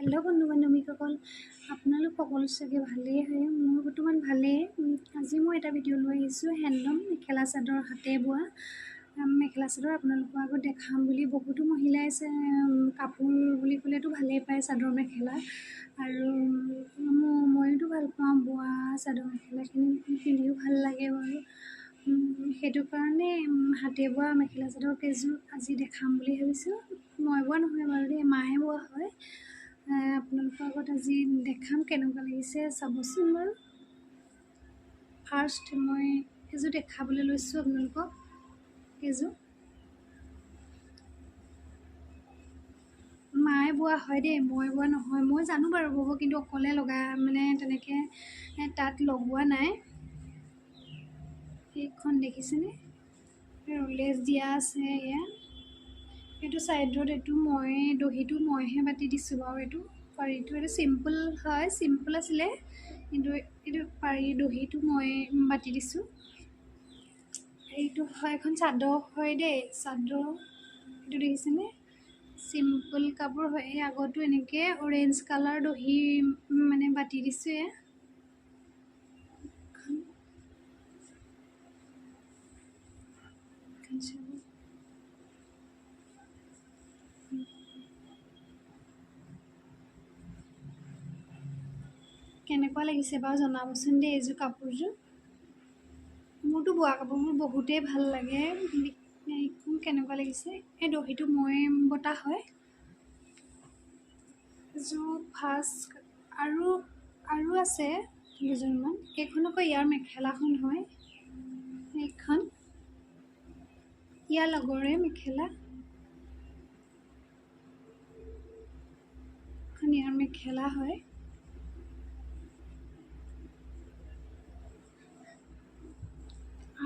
Hello' বন্ধু বান্ধৱীসকল, আপোনালোক সকলো চাগে ভালেই হয়। মোৰ বৰ্তমান ভালেই। আজি মই এটা ভিডিঅ' লৈ আহিছোঁ হেণ্ডলুম মেখেলা চাদৰ হাতে বোৱা মেখেলা চাদৰ আপোনালোকৰ আগত দেখাম বুলি। বহুতো মহিলাই কাপোৰ বুলি ক'লেতো ভালেই পায়, চাদৰ মেখেলা, আৰু ময়োতো ভাল পাওঁ বোৱা চাদৰ মেখেলাখিনি পিন্ধিও ভাল লাগে বাৰু। সেইটো কাৰণে হাতে বোৱা মেখেলা চাদৰ কেইযোৰ আজি দেখাম বুলি ভাবিছোঁ। মই বোৱা নহয় বাৰু দেই, মায়ে বোৱা হয়। আপোনালোকৰ আগত আজি দেখাম, কেনেকুৱা লাগিছে চাবচোন বাৰু। ফাৰ্ষ্ট মই এযোৰ দেখাবলৈ লৈছোঁ আপোনালোকক। এযোৰ মায়ে বোৱা হয় দেই, মই বোৱা নহয়। মই জানো বাৰু ব'ব, কিন্তু অকলে তেনেকৈ তাত লগোৱা নাই। এইখন দেখিছেনে, লেছ দিয়া আছে ইয়াত। এইটো ছাইডত দহিটো মইহে বাতি দিছোঁ বাৰু। এইটো চিম্পুল হয়, চিম্পুল আছিলে, কিন্তু এইটো দহিটো মই বাতি দিছোঁ। এইটো হয় এখন চাদৰ হয় দেই, চাদৰ। এইটো দেখিছেনে, চিম্পুল কাপোৰ হয়। এই আগতো এনেকৈ অৰেঞ্জ কালাৰ দহি বাতি দিছোঁ। কেনেকুৱা লাগিছে বাৰু জনাবচোন দেই এইযোৰ কাপোৰযোৰ। মোৰতো বোৱা কাপোৰবোৰ বহুতেই ভাল লাগে। এইখন কেনেকুৱা লাগিছে, এই দহিটো মই বটা হয়। এযোৰ ফাৰ্ষ্ট আৰু আছে দুযোৰমান। এইখন আকৌ ইয়াৰ মেখেলাখন হয়। এইখন ইয়াৰ লগৰে মেখেলা, এখন ইয়াৰ মেখেলা হয়।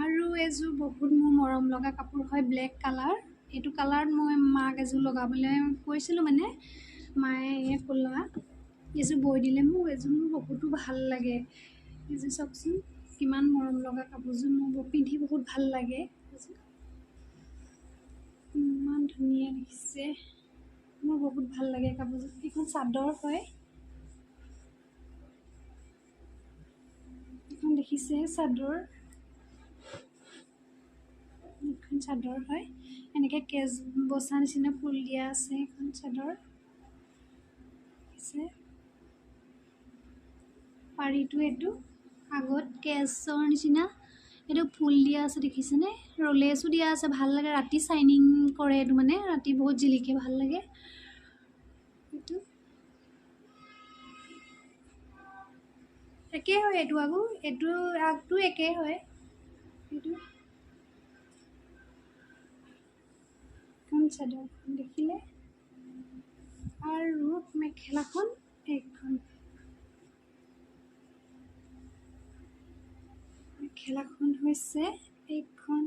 আৰু এযোৰ বহুত মোৰ মৰম লগা কাপোৰ হয়, ব্লেক কালাৰ। এইটো কালাৰত মই মাক এযোৰ লগাবলৈ কৈছিলোঁ, মায়ে ক'লা এযোৰ বৈ দিলে মোক। এযোৰ মোৰ বহুতো ভাল লাগে। এযোৰ চাওকচোন, কিমান মৰম লগা কাপোৰযোৰ। মোৰ পিন্ধি বহুত ভাল লাগে। ইমান ধুনীয়া দেখিছে, মোৰ বহুত ভাল লাগে কাপোৰযোৰ। এইখন চাদৰ হয়। এইখন দেখিছে চাদৰ, এইখন চাদৰ হয়। এনেকৈ কেজ বচা নিচিনা ফুল দিয়া আছে। এইখন চাদৰ দেখিছে, পাৰিটো এইটো আগত কেজৰ নিচিনা এইটো ফুল দিয়া আছে, দেখিছেনে? ৰলেছো দিয়া আছে, ভাল লাগে। ৰাতি চাইনিং কৰে এইটো, ৰাতি বহুত জিলিকে, ভাল লাগে। এইটো একেই হয়, এইটো আগটো একেই হয়। এইটো এখন চাদৰখন দেখিলে, আৰু মেখেলাখন এইখন। মেখেলাখন হৈছে এইখন,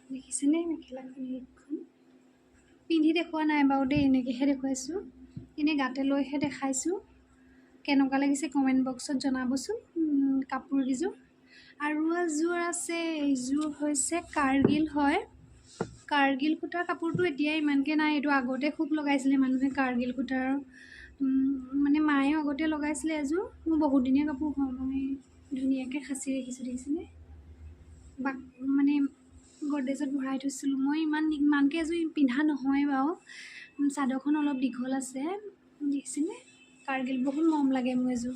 দেখিছেনে? মেখেলাখন এইখন পিন্ধি দেখুওৱা নাই বাৰু দেই, এনেকৈহে দেখুৱাইছোঁ। এনেই গাতে লৈহে দেখাইছোঁ। কেনেকুৱা লাগিছে কমেণ্ট বক্সত জনাবচোন কাপোৰকেইযোৰ। আৰু এযোৰ আছে, এইযোৰ হৈছে কাৰ্গিল হয়। কাৰ্গিল সূতাৰ কাপোৰটো এতিয়া ইমানকৈ নাই, এইটো আগতে খুব লগাইছিলে মানুহে কাৰ্গিল সূতাৰ। মায়েও আগতে লগাইছিলে এযোৰ। মোৰ বহুতদিনীয়া কাপোৰ হয়, মই ধুনীয়াকৈ সাঁচি ৰাখিছোঁ, দেখিছেনে? গড্ৰেজত ভৰাই থৈছিলোঁ। মই ইমানকৈ এযোৰ পিন্ধা নহয় বাৰু। চাদৰখন অলপ দীঘল আছে, দেখিছেনে? কাৰ্গিল বহুত মৰম লাগে মোৰ এযোৰ।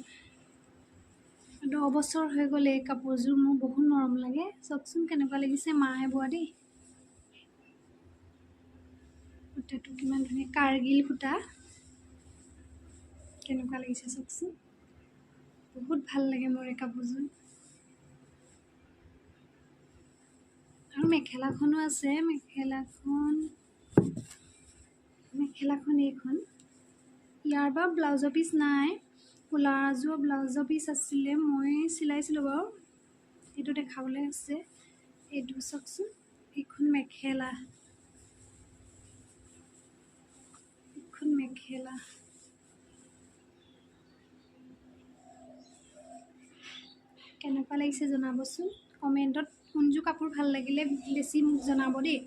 10 বছৰ হৈ গ'ল এই কাপোৰযোৰ, মোৰ বহুত মৰম লাগে। চাওকচোন কেনেকুৱা লাগিছে, মায়ে বোৱা দেই। সূতাটো কিমান ধুনীয়া, কাৰ্গিল সূতা। কেনেকুৱা লাগিছে চাওকচোন, বহুত ভাল লাগে মোৰ এই কাপোৰযোৰ। আৰু মেখেলাখনো আছে। মেখেলাখন এইখন। ইয়াৰ বাৰু ব্লাউজৰ পিচ নাই, কোলাৰযোৰ ব্লাউজৰ পিচ আছিলে, মই চিলাইছিলোঁ বাৰু। এইটো দেখাবলৈ আছে। এইটো চাওকচোন, এইখন মেখেলা, কেনেকুৱা লাগিছে জনাবচোন কমেণ্টত। কোনযোৰ কাপোৰ ভাল লাগিলে বেছি মোক জনাব দেই।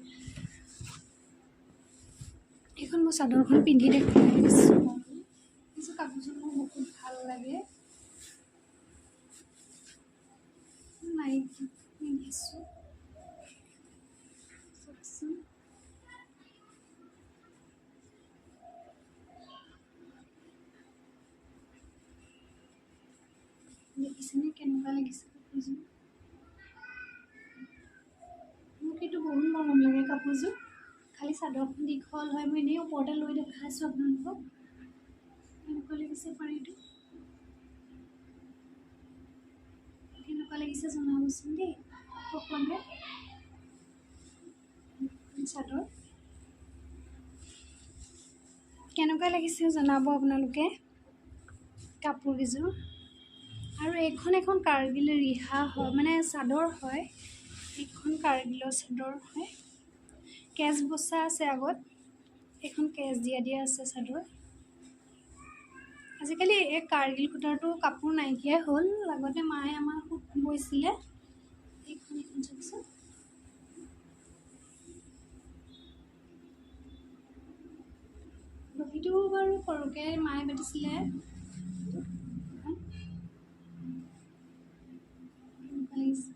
এইখন মই চাদৰখন পিন্ধি দেখাইছোঁ। এইযোৰ কাপোৰযোৰ মোৰ বহুত ভাল লাগে। নাইটি পিন্ধিছোঁ চাওকচোন। দেখিছেনে কেনেকুৱা লাগিছে কাপোৰযোৰ? মোক কিন্তু বহুত মৰম লাগে কাপোৰযোৰ। খালি চাদৰখন দীঘল হয়, মই এনেই ওপৰতে লৈ দেখাইছোঁ আপোনালোকক। কেনেকুৱা লাগিছে পাৰিটো? কেনেকুৱা লাগিছে জনাবচোন দেই সকলোৱে। চাদৰ কেনেকুৱা লাগিছে জনাব আপোনালোকে কাপোৰকেইযোৰ। আৰু এইখন এখন কাৰ্গিল ৰিহা হয়, মানে চাদৰ হয়। এইখন কাৰ্গিলৰ চাদৰ হয়, কেচ বচা আছে আগত। এইখন কেচ দিয়া আছে চাদৰ। আজিকালি এই কাৰ্গিল সূতাৰটো কাপোৰ নাইকিয়াই হ'ল। আগতে মায়ে আমাৰ খুব বৈছিলে। এইখন চাওকচোন। দহিটো বাৰু সৰুকৈ মায়ে বাটিছিলে। লাগিছে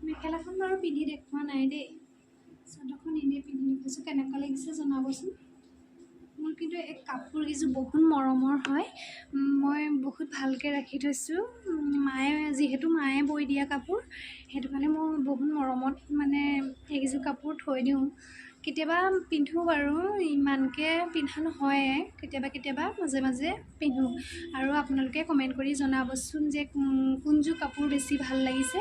মেখেলাখন বাৰু পিন্ধি দেখুওৱা নাই দেই, চাদৰখন এনেই পিন্ধি দেখাইছোঁ। কেনেকুৱা লাগিছে জনাবচোন। মোৰ কিন্তু এই কাপোৰকেইযোৰ বহুত মৰমৰ হয়। মই বহুত ভালকৈ ৰাখি থৈছোঁ। যিহেতু মায়ে বৈ দিয়া কাপোৰ, সেইটো কাৰণে মই বহুত মৰমত মানে এইকেইযোৰ কাপোৰ থৈ দিওঁ। কেতিয়াবা পিন্ধোঁ বাৰু, ইমানকৈ পিন্ধা নহয়। কেতিয়াবা মাজে মাজে পিন্ধোঁ। আৰু আপোনালোকে কমেণ্ট কৰি জনাবচোন যে কোনযোৰ কাপোৰ বেছি ভাল লাগিছে।